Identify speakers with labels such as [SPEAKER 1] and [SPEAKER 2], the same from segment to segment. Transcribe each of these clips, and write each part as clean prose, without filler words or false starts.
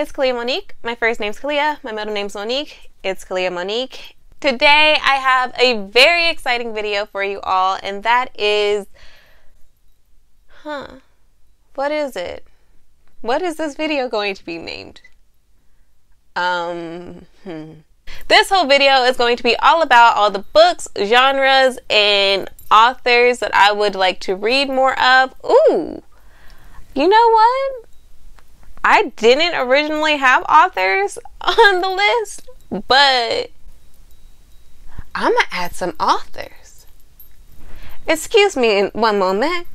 [SPEAKER 1] It's Kalia Monique. My first name's Kalia. My middle name's Monique. It's Kalia Monique. Today I have a very exciting video for you all, and that is, what is it? What is this video going to be named? This whole video is going to be all about all the books, genres, and authors that I would like to read more of. Ooh, you know what? I didn't originally have authors on the list, but I'm gonna add some authors. Excuse me one moment.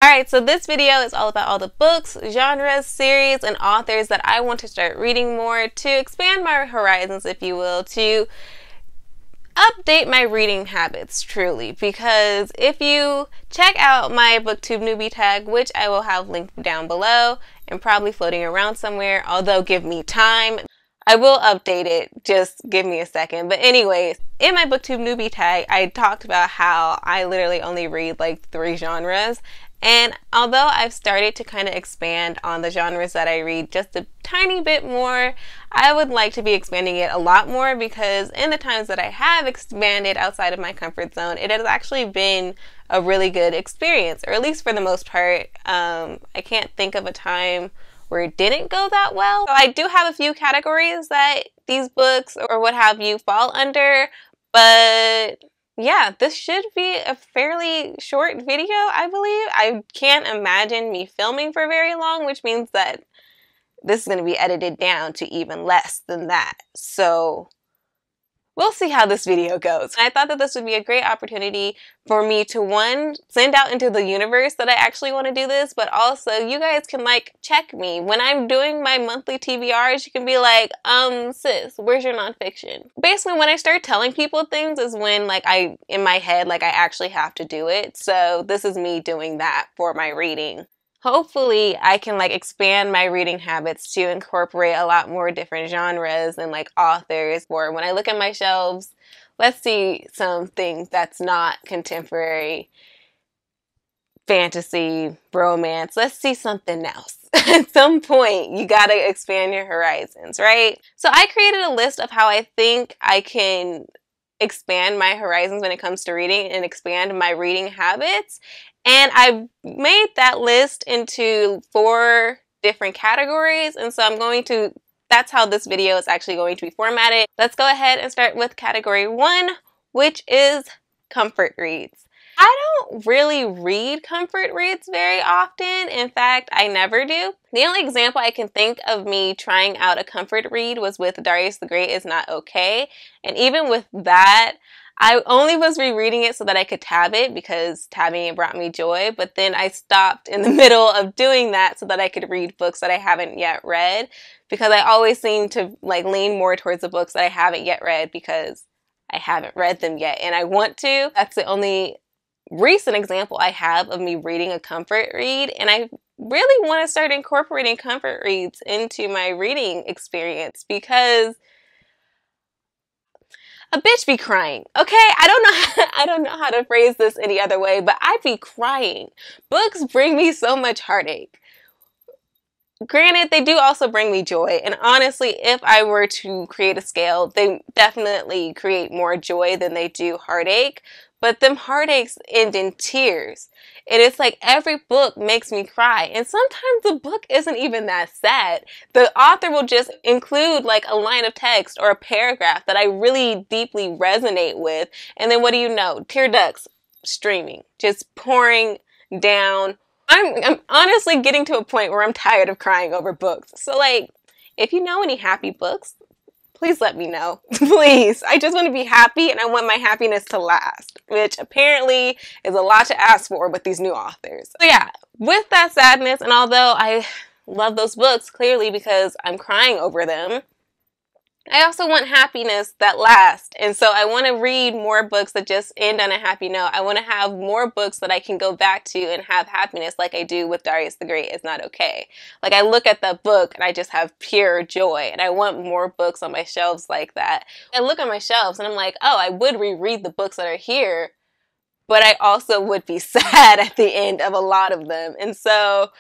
[SPEAKER 1] Alright, so this video is all about all the books, genres, series, and authors that I want to start reading more to expand my horizons, if you will, to update my reading habits, truly. Because if you check out my booktube newbie tag, which I will have linked down below and probably floating around somewhere, although give me time, I will update it, just give me a second. But anyways, in my booktube newbie tag, I talked about how I literally only read like 3 genres. And although I've started to kind of expand on the genres that I read just a tiny bit more, I would like to be expanding it a lot more, because in the times that I have expanded outside of my comfort zone, it has actually been a really good experience, or at least for the most part. I can't think of a time where it didn't go that well. So I do have a few categories that these books or what have you fall under, but yeah, this should be a fairly short video, I believe. I can't imagine me filming for very long, which means that this is going to be edited down to even less than that. So we'll see how this video goes. I thought that this would be a great opportunity for me to, one, send out into the universe that I actually want to do this, but also you guys can like check me. When I'm doing my monthly TBRs, you can be like, sis, where's your nonfiction? Basically, when I start telling people things is when like in my head, like I actually have to do it. So this is me doing that for my reading. Hopefully I can like expand my reading habits to incorporate a lot more different genres and like authors. For when I look at my shelves, let's see something that's not contemporary fantasy, romance. Let's see something else. At some point, you gotta expand your horizons, right? So I created a list of how I think I can expand my horizons when it comes to reading and expand my reading habits. And I made that list into 4 different categories. And so that's how this video is actually going to be formatted. Let's go ahead and start with category 1, which is comfort reads. I don't really read comfort reads very often. In fact, I never do. The only example I can think of me trying out a comfort read was with Darius the Great Is Not Okay. And even with that, I only was rereading it so that I could tab it, because tabbing it brought me joy, but then I stopped in the middle of doing that so that I could read books that I haven't yet read, because I always seem to like lean more towards the books that I haven't yet read because I haven't read them yet and I want to. That's the only recent example I have of me reading a comfort read, and I really want to start incorporating comfort reads into my reading experience, because a bitch be crying, okay? I don't know how to phrase this any other way, but I be crying. Books bring me so much heartache. Granted, they do also bring me joy, and honestly, if I were to create a scale, they definitely create more joy than they do heartache, but them heartaches end in tears. And it's like every book makes me cry. And sometimes the book isn't even that sad. The author will just include like a line of text or a paragraph that I really deeply resonate with. And then what do you know? Tear ducts streaming, just pouring down. I'm honestly getting to a point where I'm tired of crying over books. So like, if you know any happy books, please let me know. Please. I just want to be happy, and I want my happiness to last, which apparently is a lot to ask for with these new authors. So yeah, with that sadness, and although I love those books clearly because I'm crying over them, I also want happiness that lasts. And so I want to read more books that just end on a happy note. I want to have more books that I can go back to and have happiness, like I do with Darius the Great Is Not Okay. Like, I look at the book and I just have pure joy, and I want more books on my shelves like that. I look on my shelves and I'm like, oh, I would reread the books that are here, but I also would be sad at the end of a lot of them. And so,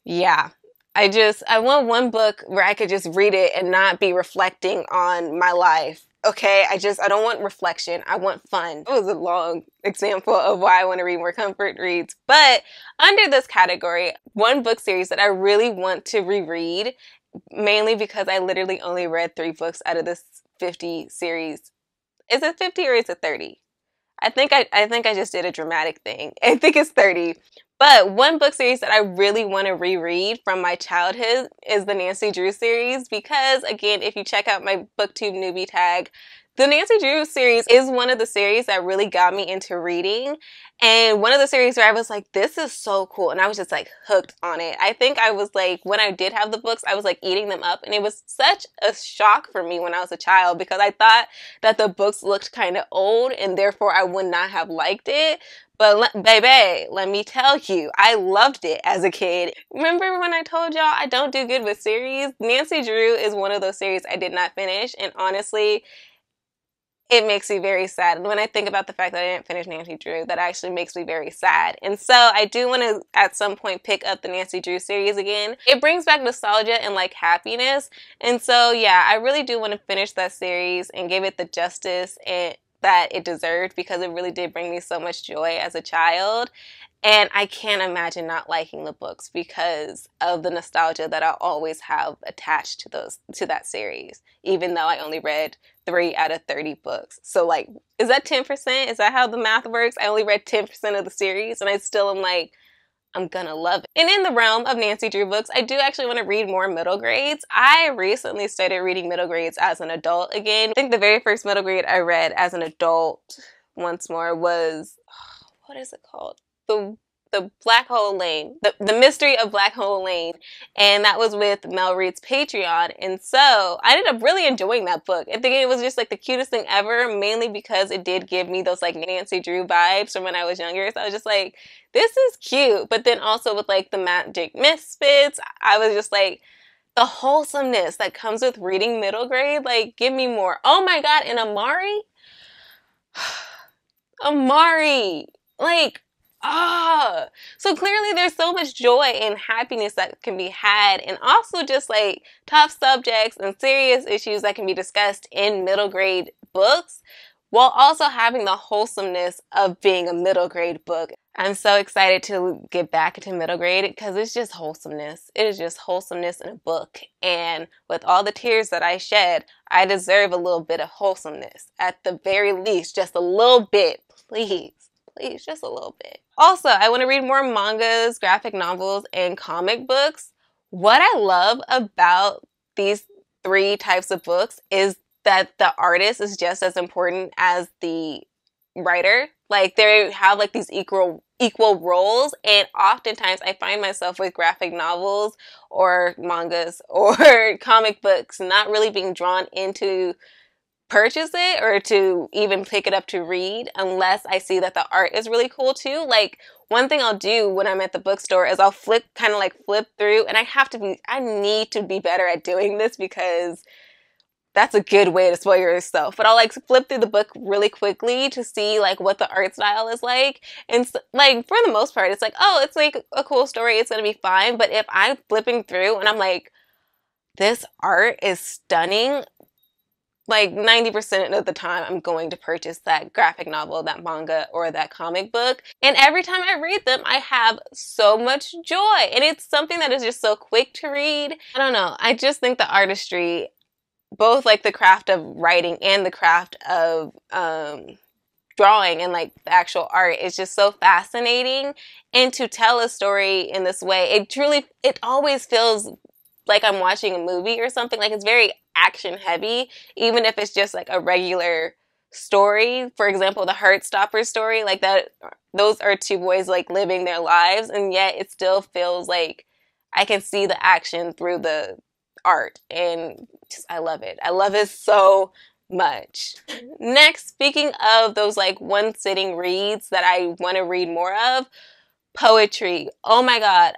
[SPEAKER 1] yeah. I want one book where I could just read it and not be reflecting on my life. Okay, I don't want reflection. I want fun. It was a long example of why I want to read more comfort reads. But under this category, one book series that I really want to reread, mainly because I literally only read 3 books out of this 50 series. Is it 50 or is it 30? I think I just did a dramatic thing. I think it's 30. But one book series that I really want to reread from my childhood is the Nancy Drew series, because, again, if you check out my BookTube newbie tag, the Nancy Drew series is one of the series that really got me into reading, and one of the series where I was like, this is so cool, and I was just like hooked on it. I think I was like, when I did have the books, I was like eating them up, and it was such a shock for me when I was a child, because I thought that the books looked kind of old, and therefore I would not have liked it. But baby, let me tell you, I loved it as a kid. Remember when I told y'all I don't do good with series? Nancy Drew is one of those series I did not finish, and honestly, it makes me very sad. And when I think about the fact that I didn't finish Nancy Drew, that actually makes me very sad. And so I do want to, at some point, pick up the Nancy Drew series again. It brings back nostalgia and, like, happiness. And so, yeah, I really do want to finish that series and give it the justice that it deserved, because it really did bring me so much joy as a child. And I can't imagine not liking the books because of the nostalgia that I'll always have attached to that series, even though I only read 3 out of 30 books. So, like, is that 10%? Is that how the math works? I only read 10% of the series, and I still am like, I'm gonna love it. And in the realm of Nancy Drew books, I do actually want to read more middle grades. I recently started reading middle grades as an adult again. I think the very first middle grade I read as an adult once more was, what is it called? The Black Hole Lane, the Mystery of Black Hole Lane, and that was with Mel Reed's Patreon. And so I ended up really enjoying that book. I think it was just like the cutest thing ever, mainly because it did give me those like Nancy Drew vibes from when I was younger. So I was just like, this is cute. But then also with like the Magic Misfits, I was just like, the wholesomeness that comes with reading middle grade, like, give me more. Oh my God, and Amari? Amari, like, so clearly there's so much joy and happiness that can be had, and also just like tough subjects and serious issues that can be discussed in middle grade books, while also having the wholesomeness of being a middle grade book. I'm so excited to get back into middle grade because it's just wholesomeness. It is just wholesomeness in a book, and with all the tears that I shed, I deserve a little bit of wholesomeness. At the very least, just a little bit, please. Please, just a little bit. Also, I want to read more mangas, graphic novels, and comic books. What I love about these 3 types of books is that the artist is just as important as the writer. Like, they have like these equal roles, and oftentimes I find myself with graphic novels or mangas or comic books not really being drawn into purchase it or to even pick it up to read unless I see that the art is really cool too. Like, one thing I'll do when I'm at the bookstore is I'll flip through, and I need to be better at doing this because that's a good way to spoil yourself. But I'll like flip through the book really quickly to see like what the art style is like. And like, for the most part, it's like, oh, it's like a cool story, it's gonna be fine. But if I'm flipping through and I'm like, this art is stunning, like 90% of the time I'm going to purchase that graphic novel, that manga, or that comic book. And every time I read them, I have so much joy. And it's something that is just so quick to read. I don't know. I just think the artistry, both like the craft of writing and the craft of drawing and like the actual art, is just so fascinating. And to tell a story in this way, it always feels like I'm watching a movie or something. Like, it's very action heavy, even if it's just like a regular story. For example, the Heartstopper story, like that, those are 2 boys like living their lives, and yet it still feels like I can see the action through the art, and just, I love it. I love it so much. Next, speaking of those like one sitting reads that I want to read more of, poetry. Oh my God.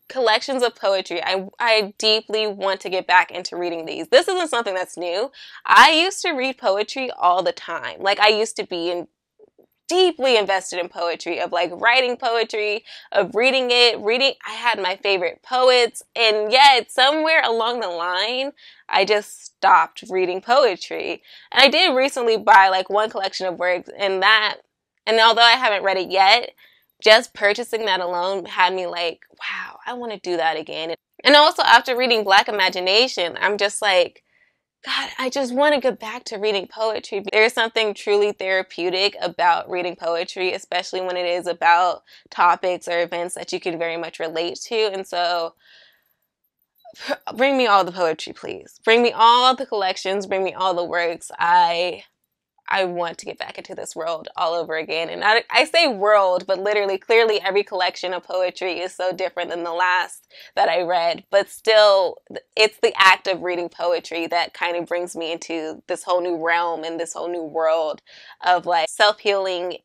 [SPEAKER 1] Collections of poetry. I deeply want to get back into reading these. This isn't something that's new. I used to read poetry all the time. Like, I used to be in deeply invested in poetry, of like writing poetry, of reading it. I had my favorite poets, and yet somewhere along the line, I just stopped reading poetry. And I did recently buy like one collection of works, and although I haven't read it yet, just purchasing that alone had me like, wow, I want to do that again. And also after reading Black Imagination, I'm just like, God, I just want to get back to reading poetry. There's something truly therapeutic about reading poetry, especially when it is about topics or events that you can very much relate to. And so bring me all the poetry, please. Bring me all the collections. Bring me all the works. I want to get back into this world all over again. And I say world, but literally, clearly every collection of poetry is so different than the last that I read. But still, it's the act of reading poetry that kind of brings me into this whole new realm and this whole new world of like self-healing,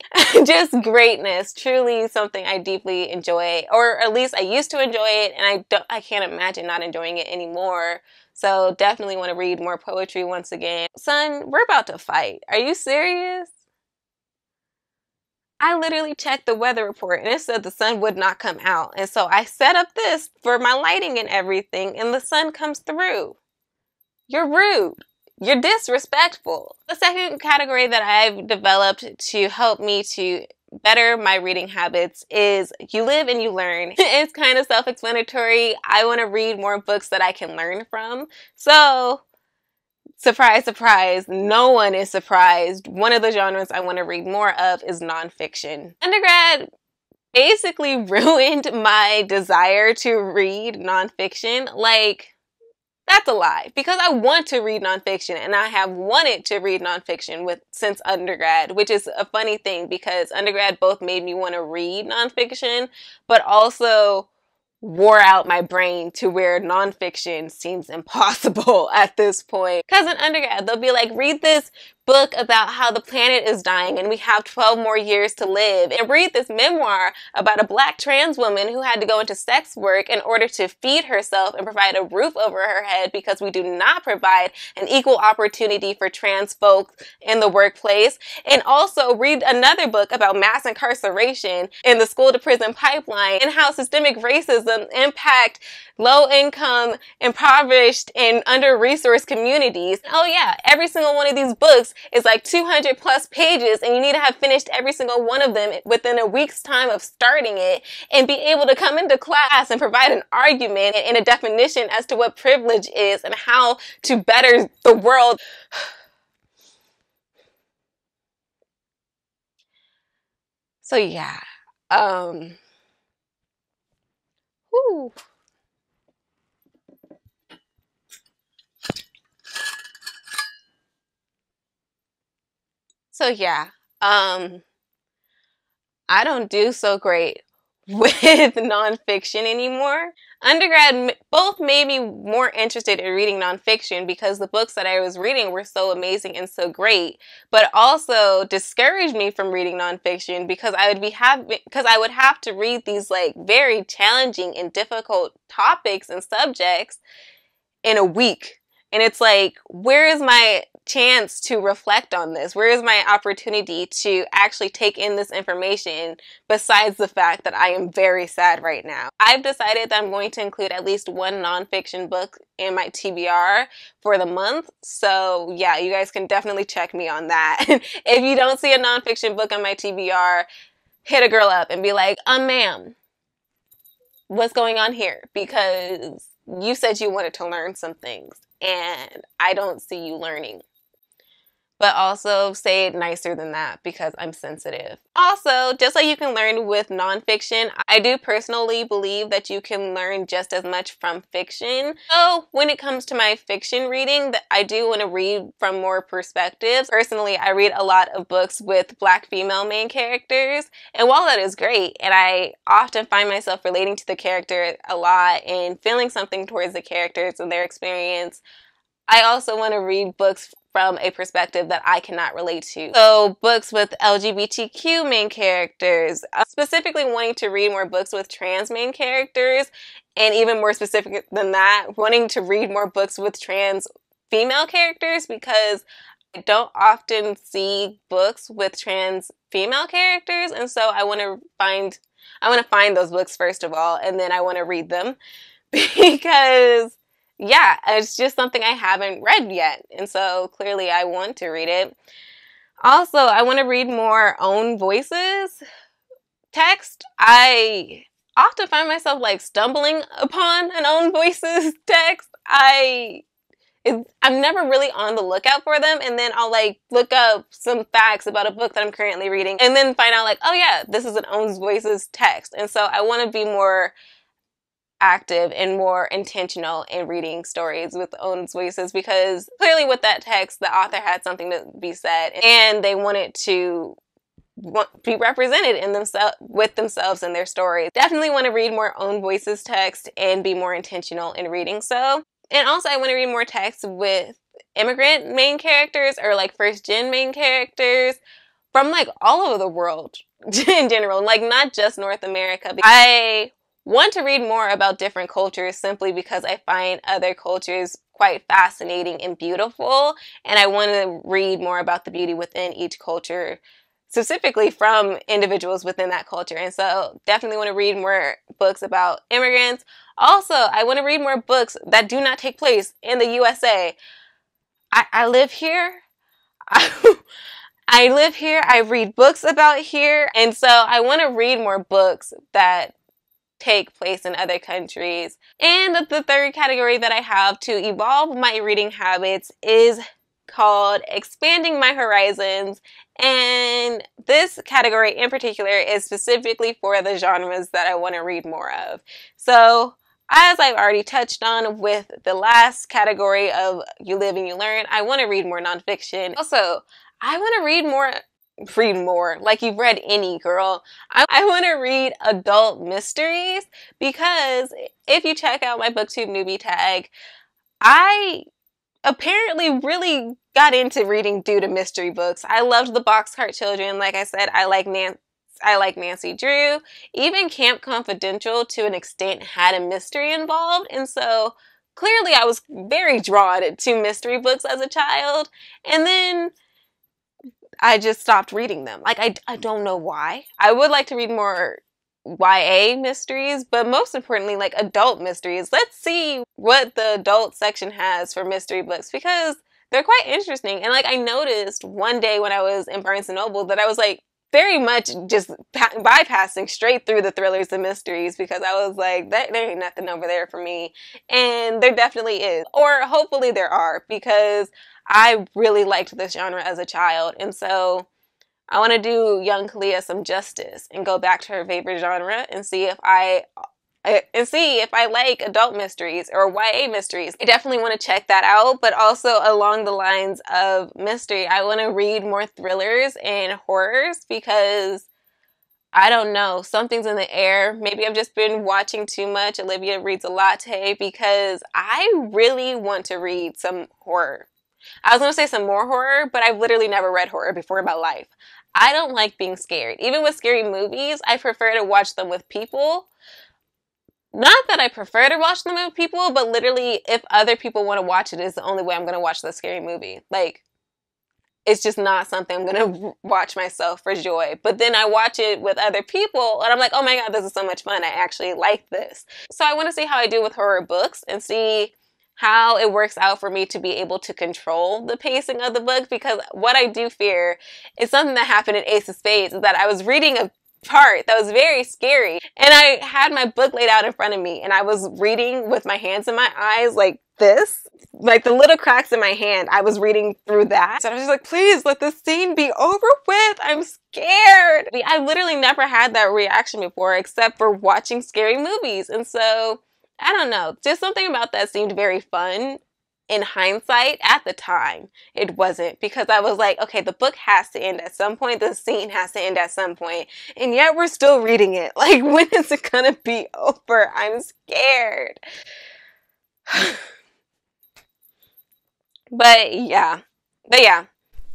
[SPEAKER 1] just greatness. Truly something I deeply enjoy, or at least I used to enjoy it, and I can't imagine not enjoying it anymore. So definitely want to read more poetry once again. Son, we're about to fight. Are you serious? I literally checked the weather report and it said the sun would not come out. And so I set up this for my lighting and everything, and the sun comes through. You're rude. You're disrespectful. The second category that I've developed to help me to better my reading habits is you live and you learn. It's kind of self-explanatory. I want to read more books that I can learn from. So, surprise, surprise, no one is surprised. One of the genres I want to read more of is nonfiction. Undergrad basically ruined my desire to read nonfiction. Like, that's a lie, because I want to read nonfiction, and I have wanted to read nonfiction since undergrad, which is a funny thing because undergrad both made me want to read nonfiction, but also wore out my brain to where nonfiction seems impossible at this point. Because in undergrad, they'll be like, read this book about how the planet is dying and we have 12 more years to live, and read this memoir about a Black trans woman who had to go into sex work in order to feed herself and provide a roof over her head because we do not provide an equal opportunity for trans folks in the workplace. And also read another book about mass incarceration in the school to prison pipeline and how systemic racism impact low-income, impoverished, and under-resourced communities. Oh yeah, every single one of these books is like 200 plus pages, and you need to have finished every single one of them within a week's time of starting it and be able to come into class and provide an argument and a definition as to what privilege is and how to better the world. So yeah, whew. So yeah, I don't do so great with nonfiction anymore. Undergrad both made me more interested in reading nonfiction because the books that I was reading were so amazing and so great, but also discouraged me from reading nonfiction because I would have to read these like very challenging and difficult topics and subjects in a week. And it's like, where is my chance to reflect on this? Where is my opportunity to actually take in this information besides the fact that I am very sad right now? I've decided that I'm going to include at least one nonfiction book in my TBR for the month. So yeah, you guys can definitely check me on that. If you don't see a nonfiction book on my TBR, hit a girl up and be like, ma'am, what's going on here? Because you said you wanted to learn some things, and I don't see you learning. But also say it nicer than that because I'm sensitive. Also, just like you can learn with nonfiction, I do personally believe that you can learn just as much from fiction. So when it comes to my fiction reading, I do want to read from more perspectives. Personally, I read a lot of books with Black female main characters. And while that is great, and I often find myself relating to the character a lot and feeling something towards the characters and their experience, I also want to read books from a perspective that I cannot relate to. So books with LGBTQ main characters. I'm specifically wanting to read more books with trans main characters, and even more specific than that, wanting to read more books with trans female characters because I don't often see books with trans female characters, and so I want to find those books first of all, and then I want to read them because yeah, it's just something I haven't read yet, and so clearly I want to read it. Also, I want to read more own voices text. I often find myself like stumbling upon an own voices text. I'm never really on the lookout for them, and then I'll like look up some facts about a book that I'm currently reading and then find out like, oh yeah, this is an own voices text. And so I want to be more active and more intentional in reading stories with own voices, because clearly with that text the author had something to be said and they wanted to be represented in themselves and their stories. Definitely want to read more own voices text and be more intentional in reading so. And also I want to read more text with immigrant main characters or like first gen main characters from like all over the world in general, like not just North America. I want to read more about different cultures simply because I find other cultures quite fascinating and beautiful, and I want to read more about the beauty within each culture, specifically from individuals within that culture. And so definitely want to read more books about immigrants. Also, I want to read more books that do not take place in the USA. I live here. I live here. I read books about here. And so I want to read more books that take place in other countries. And the third category that I have to evolve my reading habits is called Expanding My Horizons. And this category in particular is specifically for the genres that I want to read more of. So as I've already touched on with the last category of You Live and You Learn, I want to read more nonfiction. Also, I want to read more, like you've read any, girl. I want to read adult mysteries, because if you check out my BookTube newbie tag, I apparently really got into reading due to mystery books. I loved the Boxcar Children. Like I said, I like Nancy Drew. Even Camp Confidential to an extent had a mystery involved, and so clearly I was very drawn to mystery books as a child, and then I just stopped reading them. Like, I don't know why. I would like to read more YA mysteries, but most importantly, like adult mysteries. Let's see what the adult section has for mystery books, because they're quite interesting. And like I noticed one day when I was in Barnes & Noble that I was like very much just bypassing straight through the thrillers and mysteries, because I was like, there ain't nothing over there for me. And there definitely is. Or hopefully there are, because I really liked this genre as a child. And so I want to do young Kalia some justice and go back to her favorite genre and see if I like adult mysteries or YA mysteries. I definitely want to check that out, but also along the lines of mystery, I want to read more thrillers and horrors, because I don't know, something's in the air. Maybe I've just been watching too much Olivia Reads a Latte, because I really want to read some horror. I was going to say some more horror, but I've literally never read horror before in my life. I don't like being scared. Even with scary movies, I prefer to watch them with people. Not that I prefer to watch them with people, but literally if other people want to watch it, it's the only way I'm going to watch the scary movie. Like, it's just not something I'm going to watch myself for joy. But then I watch it with other people and I'm like, oh my God, this is so much fun. I actually like this. So I want to see how I do with horror books and see how it works out for me to be able to control the pacing of the book, because what I do fear is something that happened in Ace of Spades, is that I was reading a part that was very scary, and I had my book laid out in front of me and I was reading with my hands in my eyes like this, like the little cracks in my hand. I was reading through that, so I was just like, please let this scene be over with, I'm scared. I literally never had that reaction before except for watching scary movies, and so I don't know, just something about that seemed very fun. In hindsight, at the time, it wasn't, because I was like, okay, the book has to end at some point, the scene has to end at some point, and yet we're still reading it. Like, when is it gonna be over? I'm scared. But yeah,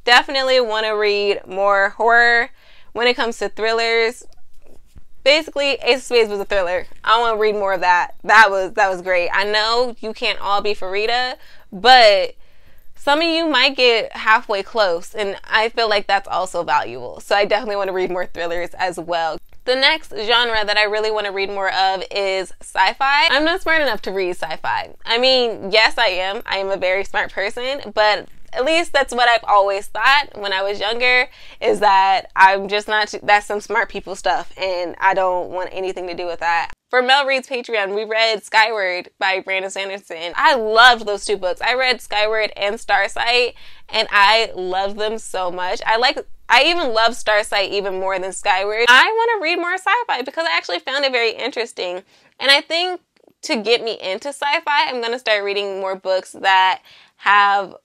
[SPEAKER 1] definitely want to read more horror. When it comes to thrillers, basically, Ace of Spades was a thriller. I want to read more of that. That was great. I know you can't all be Farida, but some of you might get halfway close, and I feel like that's also valuable. So I definitely want to read more thrillers as well. The next genre that I really want to read more of is sci-fi. I'm not smart enough to read sci-fi. I mean, yes, I am. I am a very smart person, but at least that's what I've always thought when I was younger, is that I'm just not, that's some smart people stuff, and I don't want anything to do with that. For Mel Reed's Patreon, we read Skyward by Brandon Sanderson. I loved those two books. I read Skyward and Starsight, and I loved them so much. I even love Starsight even more than Skyward. I want to read more sci-fi because I actually found it very interesting. And I think to get me into sci-fi, I'm going to start reading more books that have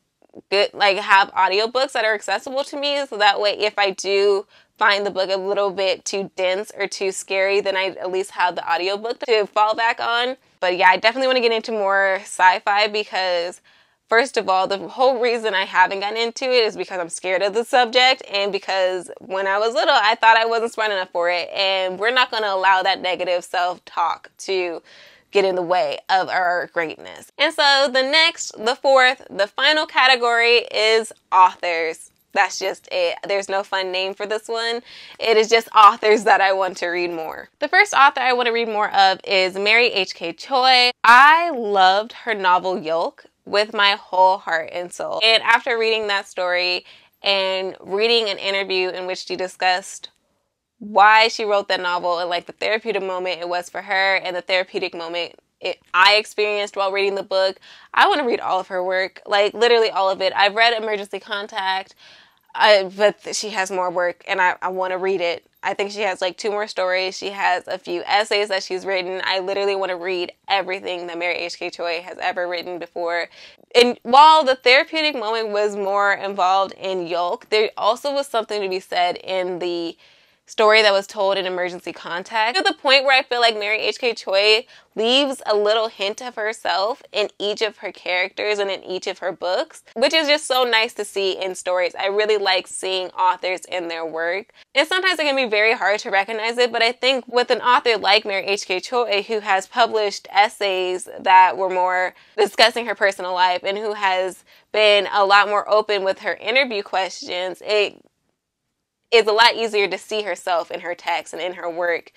[SPEAKER 1] have audiobooks that are accessible to me, so that way if I do find the book a little bit too dense or too scary, then I at least have the audiobook to fall back on. But yeah, I definitely want to get into more sci-fi because, first of all, the whole reason I haven't gotten into it is because I'm scared of the subject, and because when I was little, I thought I wasn't smart enough for it, and we're not going to allow that negative self-talk to get in the way of our greatness. And so the fourth, the final category is authors. That's just it. There's no fun name for this one. It is just authors that I want to read more. The first author I want to read more of is Mary H.K. Choi. I loved her novel Yolk with my whole heart and soul. And after reading that story and reading an interview in which she discussed why she wrote that novel and like the therapeutic moment it was for her and the therapeutic moment I experienced while reading the book, I want to read all of her work, like literally all of it. I've read Emergency Contact, but she has more work and I want to read it. I think she has like 2 more stories. She has a few essays that she's written. I literally want to read everything that Mary H.K. Choi has ever written before. And while the therapeutic moment was more involved in Yolk, there also was something to be said in the story that was told in Emergency Contact, to the point where I feel like Mary H.K. Choi leaves a little hint of herself in each of her characters and in each of her books, which is just so nice to see in stories. I really like seeing authors in their work. And sometimes it can be very hard to recognize it, but I think with an author like Mary H.K. Choi, who has published essays that were more discussing her personal life and who has been a lot more open with her interview questions, it's a lot easier to see herself in her text and in her work.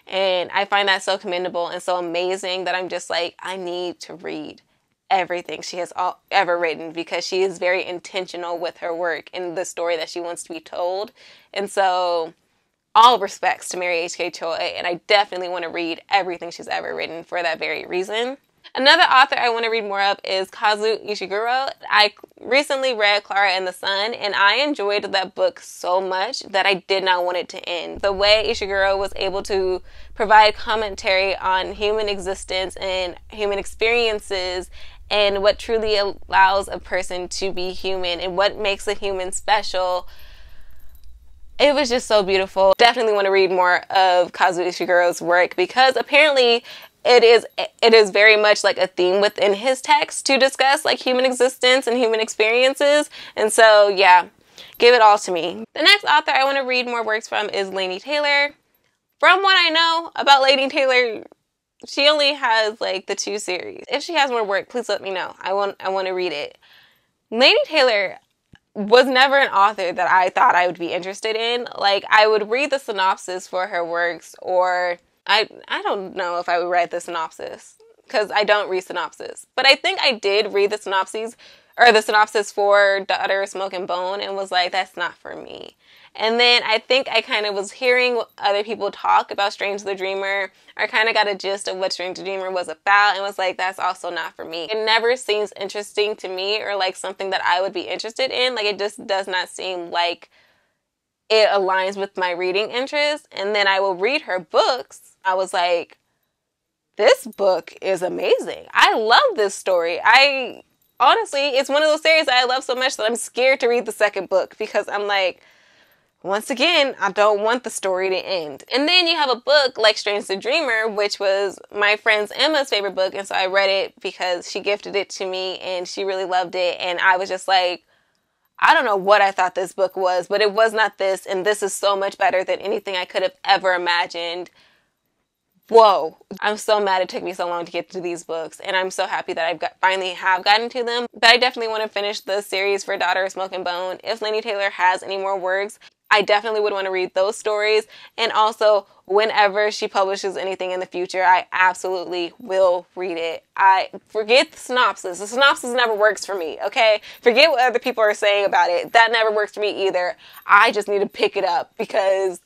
[SPEAKER 1] And I find that so commendable and so amazing that I'm just like, I need to read everything she has ever written, because she is very intentional with her work and the story that she wants to be told. And so all respects to Mary H.K. Choi, and I definitely want to read everything she's ever written for that very reason. Another author I want to read more of is Kazu Ishiguro. I recently read Clara and the Sun, and I enjoyed that book so much that I did not want it to end. The way Ishiguro was able to provide commentary on human existence and human experiences and what truly allows a person to be human and what makes a human special, it was just so beautiful. Definitely want to read more of Kazu Ishiguro's work, because apparently it is very much like a theme within his text to discuss like human existence and human experiences. And so yeah, give it all to me. The next author I want to read more works from is Laini Taylor. From what I know about Laini Taylor, she only has like the 2 series. If she has more work, please let me know. I want to read it. Laini Taylor was never an author that I thought I would be interested in. Like, I would read the synopsis for her works, or I don't know if I would read the synopsis, because I don't read synopsis. But I think I did read the synopsis for Daughter of Smoke and Bone and was like, that's not for me. And then I think I kind of was hearing other people talk about Strange the Dreamer. I kind of got a gist of what Strange the Dreamer was about and was like, that's also not for me. It never seems interesting to me or like something that I would be interested in. Like, it just does not seem like it aligns with my reading interest. And then I will read her books. I was like, this book is amazing. I love this story. Honestly, it's one of those series that I love so much that I'm scared to read the second book, because I'm like, once again, I don't want the story to end. And then you have a book like Strange the Dreamer, which was my friend's Emma's favorite book. And so I read it because she gifted it to me and she really loved it. And I was just like, I don't know what I thought this book was, but it was not this. And this is so much better than anything I could have ever imagined. whoa, I'm so mad it took me so long to get to these books, and I'm so happy that finally have gotten to them. But I definitely want to finish the series for Daughter of Smoke and Bone. If Laini Taylor has any more works, I definitely would want to read those stories. And also, whenever she publishes anything in the future, I absolutely will read it. I forget the synopsis. The synopsis never works for me, okay? Forget what other people are saying about it. That never works for me either. I just need to pick it up because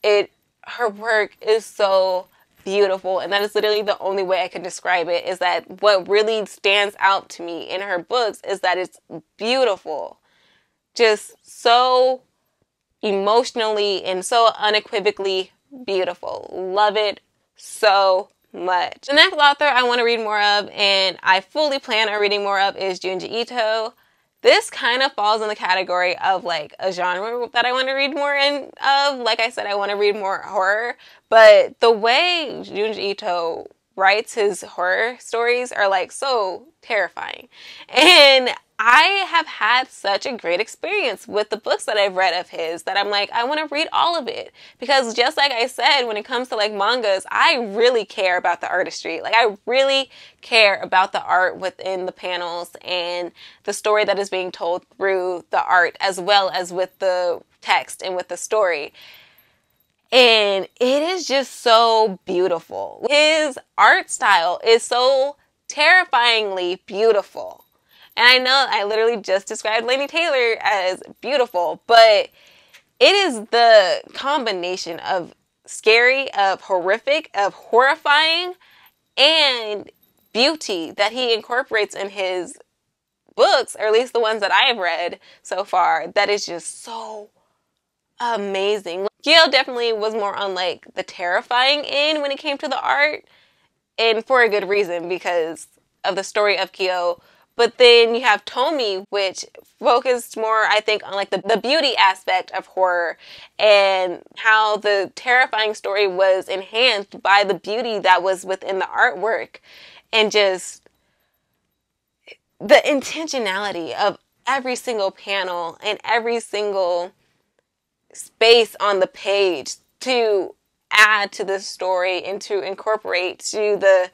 [SPEAKER 1] her work is so beautiful, and that is literally the only way I can describe it, is that what really stands out to me in her books is that it's beautiful. Just so emotionally and so unequivocally beautiful. Love it so much. The next author I want to read more of, and I fully plan on reading more of, is Junji Ito. This kind of falls in the category of like a genre that I want to read more of. Like I said, I want to read more horror, but the way Junji Ito writes his horror stories are like so terrifying. And I have had such a great experience with the books that I've read of his that I'm like, I want to read all of it. Because just like I said, when it comes to like mangas, I really care about the artistry. Like I really care about the art within the panels and the story that is being told through the art, as well as with the text and with the story. And it is just so beautiful. His art style is so terrifyingly beautiful. And I know I literally just described Laini Taylor as beautiful, but it is the combination of scary, of horrific, of horrifying, and beauty that he incorporates in his books, or at least the ones that I have read so far, that is just so amazing. Kyo definitely was more on like the terrifying end when it came to the art, and for a good reason, because of the story of Kyo. But then you have Tomi, which focused more, I think, on like the beauty aspect of horror and how the terrifying story was enhanced by the beauty that was within the artwork, and just the intentionality of every single panel and every single space on the page to add to the story and to incorporate to the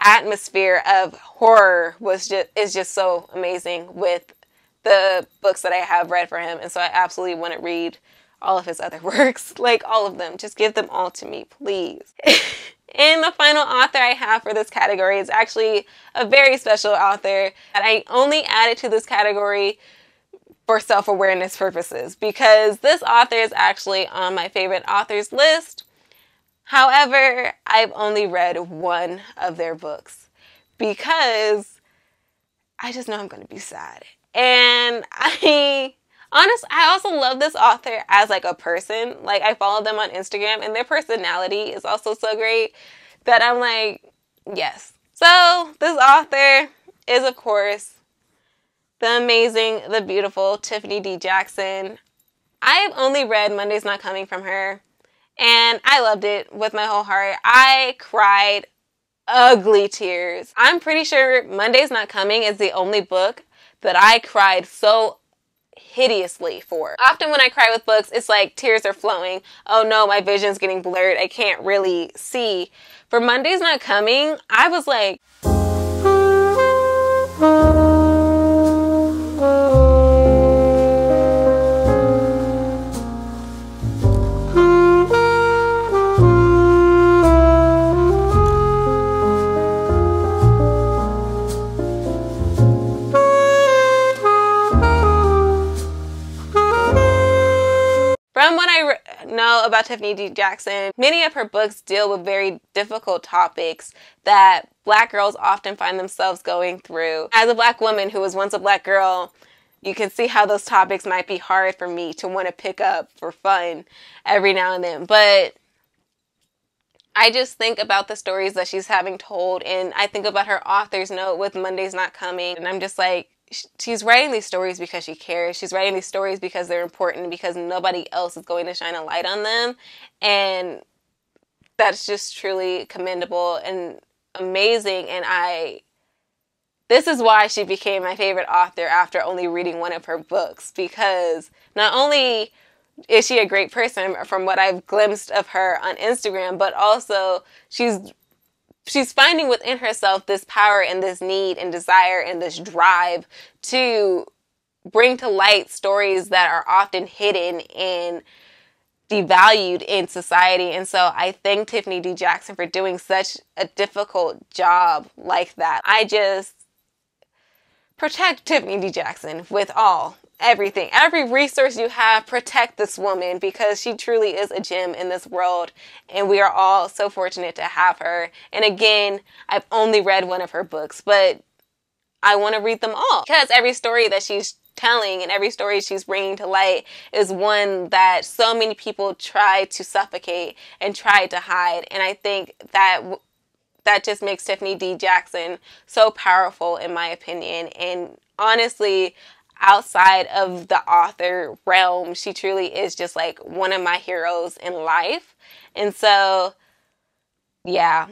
[SPEAKER 1] atmosphere of horror is just so amazing with the books that I have read for him. And so I absolutely want to read all of his other works, like all of them. Just give them all to me, please. And the final author I have for this category is actually a very special author that I only added to this category for self-awareness purposes, because this author is actually on my favorite authors list. However, I've only read one of their books because I just know I'm going to be sad. And I also love this author as like a person. Like I follow them on Instagram, and their personality is also so great that I'm like, yes. So this author is, of course, the amazing, the beautiful Tiffany D. Jackson. I've only read Monday's Not Coming from her, and I loved it with my whole heart. I cried ugly tears. I'm pretty sure Monday's Not Coming is the only book that I cried so hideously for. Often when I cry with books, it's like tears are flowing. Oh no, my vision's getting blurred. I can't really see. For Monday's Not Coming, I was like... From what I know about Tiffany D. Jackson, many of her books deal with very difficult topics that Black girls often find themselves going through. As a Black woman who was once a Black girl, you can see how those topics might be hard for me to want to pick up for fun every now and then. But I just think about the stories that she's having told, and I think about her author's note with Monday's Not Coming, and I'm just like, she's writing these stories because she cares. She's writing these stories because they're important, because nobody else is going to shine a light on them. And that's just truly commendable and amazing. And this is why she became my favorite author after only reading one of her books, because not only is she a great person from what I've glimpsed of her on Instagram, but also she's finding within herself this power and this need and desire and this drive to bring to light stories that are often hidden and devalued in society. And so I thank Tiffany D. Jackson for doing such a difficult job like that. I just protect Tiffany D. Jackson with everything. Every resource you have, protect this woman, because she truly is a gem in this world. And we are all so fortunate to have her. And again, I've only read one of her books, but I want to read them all, because every story that she's telling and every story she's bringing to light is one that so many people try to suffocate and try to hide. And I think that just makes Tiffany D. Jackson so powerful, in my opinion. And honestly, outside of the author realm, she truly is just like one of my heroes in life. And so, yeah.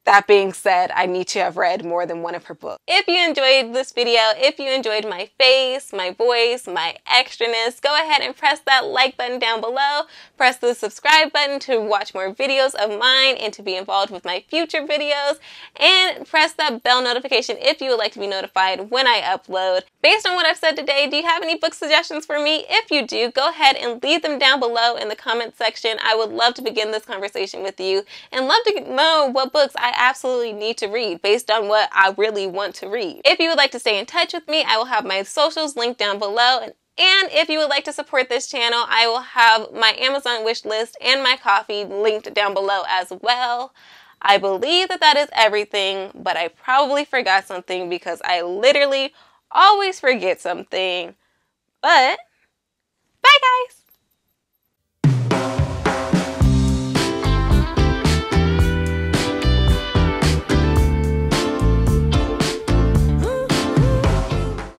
[SPEAKER 1] That being said, I need to have read more than one of her books. If you enjoyed this video, if you enjoyed my face, my voice, my extraness, go ahead and press that like button down below. Press the subscribe button to watch more videos of mine and to be involved with my future videos. And press that bell notification if you would like to be notified when I upload. Based on what I've said today, do you have any book suggestions for me? If you do, go ahead and leave them down below in the comment section. I would love to begin this conversation with you and love to know what books I absolutely need to read based on what I really want to read. If you would like to stay in touch with me, I will have my socials linked down below. And if you would like to support this channel, I will have my Amazon wish list and my coffee linked down below as well. I believe that is everything, but I probably forgot something because I literally always forget something. But bye guys!